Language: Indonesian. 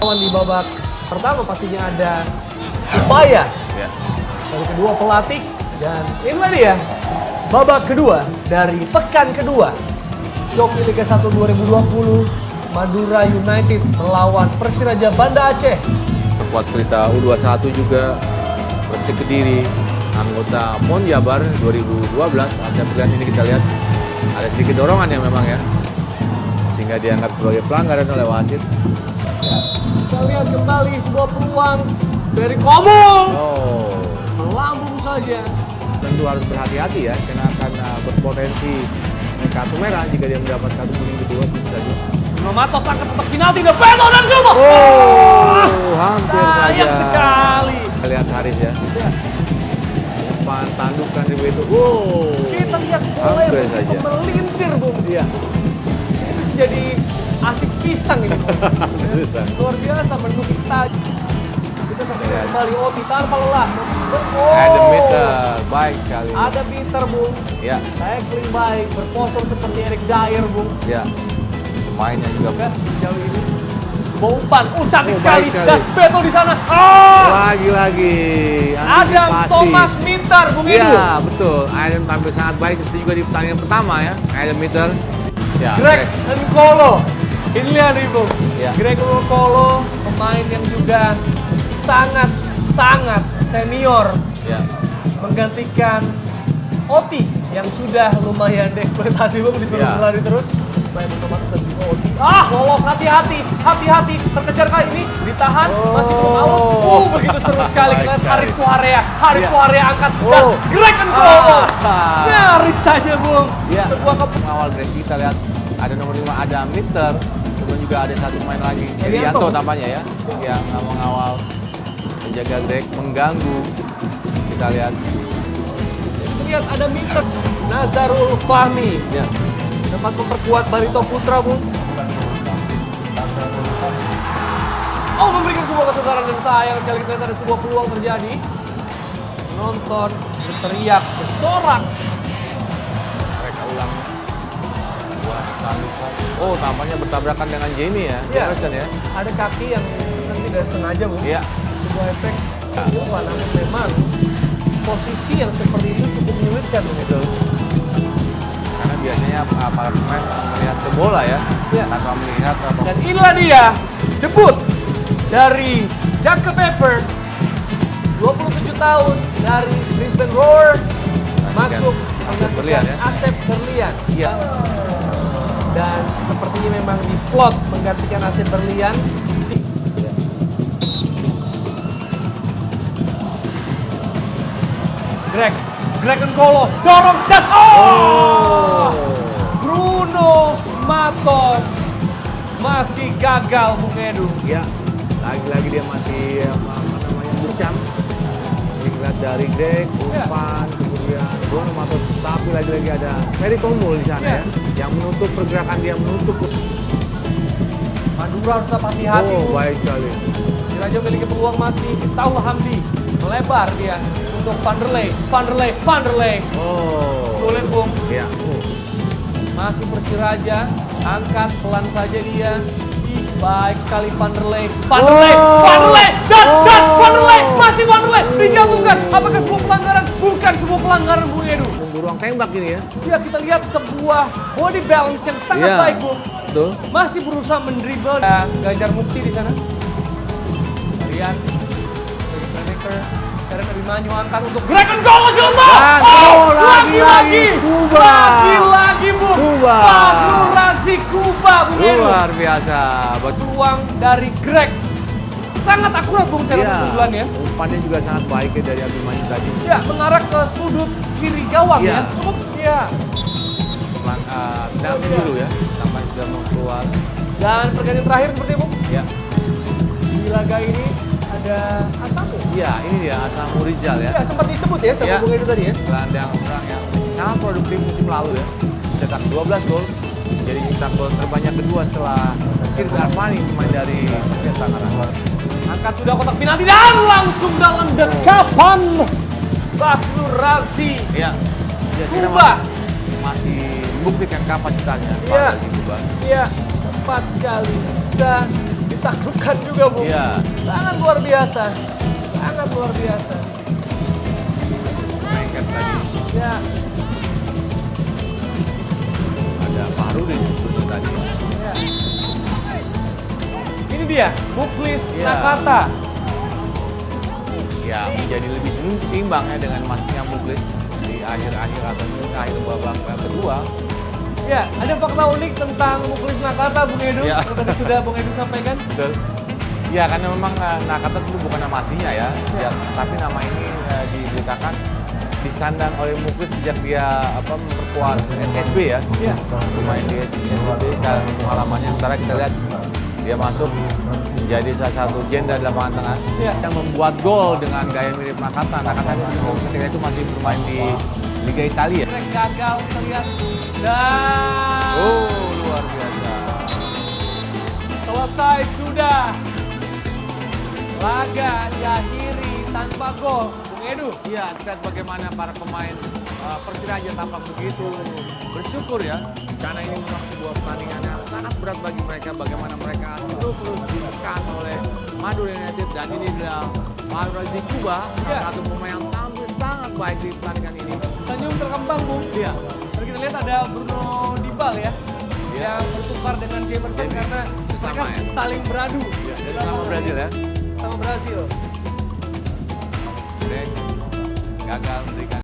Lawan di babak pertama pastinya ada upaya dari kedua pelatih. Dan inilah dia babak kedua dari pekan kedua Shopee Liga 1 2020. Madura United melawan Persiraja Banda Aceh. Kuat Pelita U21 juga, Persik Kediri, anggota PON Jabar 2012. Asia pilihan ini kita lihat ada sedikit dorongan ya memang ya, sehingga dianggap sebagai pelanggaran oleh wasit. Kita lihat kembali sebuah peluang dari Komul. Melambung saja. Tentu harus berhati-hati ya, karena akan berpotensi kartu merah jika dia mendapat kartu kuning kedua bisa saja. Matos akan tetap penalti dan Beto dan shoot. Hampir sayang saja. Sekali. Kita lihat Haris ya. Umpan tandukan di Beto. Kita lihat bola Hampir yang saja. melintir, Bung. Iya. Ini bisa jadi asis pisang ini, Bung. Luar biasa menu kita. Kita saksikan kembali Oti tanpa lelah. Ada meter, baik sekali. Ada Peter, Bung. Ya. Tackling baik, berpostur seperti Eric Dyer, Bung. Ya. Pemainnya juga Jauh ini. Umpan, cantik sekali. Baik sekali. Dan Beto di sana. Lagi-lagi. Adam Thomas Minter, Bung Edu. Iya, betul. Adam tampil sangat baik, itu juga di pertandingan pertama ya. Adam Minter. Ya, Greg Nkolo. Inilah nih, Bung. Ya. Greg Nkolo, pemain yang juga sangat senior. Ya. Menggantikan Oti yang sudah lumayan dieksploitasi, Bung, disuruh Ya. berlari terus. Main otomatis dan juga Oti. Lolos, hati-hati, terkejar kali ini, ditahan, masih belum out. Begitu seru sekali. Kita lihat Haris Tuarea angkat, dan Greg Nkolo. Nyaris saja, Bung. Ya. Sebuah Pengawal Greg kita lihat ada nomor 5 Adam Minter, kemudian juga ada satu pemain lagi, Herianto tampaknya ya, yang mengawal, menjaga Greg, mengganggu. Kita lihat. Lihat ada Minter, Nazarul Fahmi. Ya. Dapat memperkuat Barito Putra, Bung. Memberikan sebuah kesetaraan dan sayang sekali kita lihat ada sebuah peluang terjadi. Penonton berteriak, bersorak. Mereka ulang. Tampaknya bertabrakan dengan Jamie ya, Iya. Emerson ya. Ada kaki yang sebenarnya tidak sengaja, Bung. Iya. Sebuah efek. Namun memang posisi yang seperti itu cukup menyulitkan, Bung. Itu. Karena biasanya para pemain melihat ke bola ya, Iya. tanpa melihat apa. Dan inilah dia debut dari Jacob Pepper, 27 tahun dari Brisbane Roar, masuk Asep Berlian ya. Asep Berlian. Iya. Dan sepertinya memang diplot menggantikan Asep Berlian. Greg Nkolo dorong dan Bruno Matos masih gagal, Bung Edu. Ya, lagi-lagi dia masih bucam. Lihat dari Greg, umpan, kemudian Bruno Matos, tapi lagi-lagi ada Ferry Komul di sana ya, yang menutup pergerakan dia, menutup. Madura harus tetap hati-hati. Baik sekali. Persiraja memiliki peluang masih. Taul Hamdi melebar dia untuk Van der Ley. Sulit, Bung. Ya. Masih Persiraja, angkat pelan saja dia. Baik sekali Van der Ley, dan masih Van der Ley dijatuhkan. Apakah sebuah pelanggaran? Bukan sebuah pelanggaran, Bung Edu. Tunggu ruang tembak ini ya. Ya, kita lihat sebuah body balance yang sangat baik, Bung. Betul. Masih berusaha mendribble. Ganjar Mukti di sana. Lihat, playmaker. Sekarang Abimanyu angkat untuk Greg Nkolo Shooter. Lagi-lagi Kuba. Lagi-lagi, Bung. Kuba. Fadlur Razi Kuba, Bung Edu. Luar biasa. Peluang dari Greg sangat akurat, Bung, secara kesimpulan ya. Umpannya juga sangat baik ya dari Abimanyu tadi. Ya, mengarah ke sudut kiri gawang ya. Cukup ya. Penalti dulu ya, sampai sudah mau keluar. Dan pergantian terakhir seperti itu, Bung. Ya. Di laga ini ada Asamu. Iya, ini dia Asamu Rizal ya. Ya, sempat disebut ya sama Bung Edu tadi ya. Gelandang serang yang sangat produktif musim lalu ya. Cetak 12 gol. Jadi cetak gol terbanyak kedua setelah Sirga Arfani, pemain dari Persija Tangerang. Angkat sudah kotak penalti dan langsung dalam dekapan Fadlur Razi. Iya. Kuba masih membuktikan kapasitasnya. Iya. Kuba. Iya, tepat sekali. Dan ditaklukkan juga, Bu. Iya. Sangat luar biasa. Sangat luar biasa. Lengket tadi. Ya, Ada Fahrudin sebetulnya tadi. ya. Ini dia, Muklis Iya. Nakata. Ya, menjadi lebih seimbang ya dengan masuknya Muklis di akhir-akhir atau mungkin akhir babak kedua. Ya, ada fakta unik tentang Muklis Nakata, Bung Edu. Ya. Yang tadi sudah Bung Edu sampaikan. Betul. Ya, karena memang Nakata itu bukan nama aslinya ya. Ya. Tapi nama ini diberitakan disandang oleh Muklis sejak dia memperkuat SSB ya. Ya. Bermain di SSB dan pengalamannya. Sementara kita lihat dia masuk menjadi salah satu legenda di lapangan tengah Ya. yang membuat gol dengan gaya mirip Nakata. Nakata ketika itu masih bermain di Liga Italia. Trek gagal terlihat. Dan Oh, luar biasa. selesai sudah. Laga diakhiri tanpa gol. Bung Edu. Iya, lihat bagaimana para pemain Persiraja tampak begitu bersyukur ya, karena ini memang sebuah pertandingan yang sangat berat bagi mereka. Bagaimana mereka terus ditekan oleh Madura United, dan ini adalah Mauro Cuba, Ya. satu pemain yang tampil sangat baik di pertandingan ini. Senyum terkembang, Bung. Iya, Tadi kita lihat ada Bruno Dibal ya. Iya. Yang bertukar dengan Jamerson Jadi, karena itu mereka sama ya? saling beradu. dari sama Brazil ya. Sama Brasil. Gagal memberikan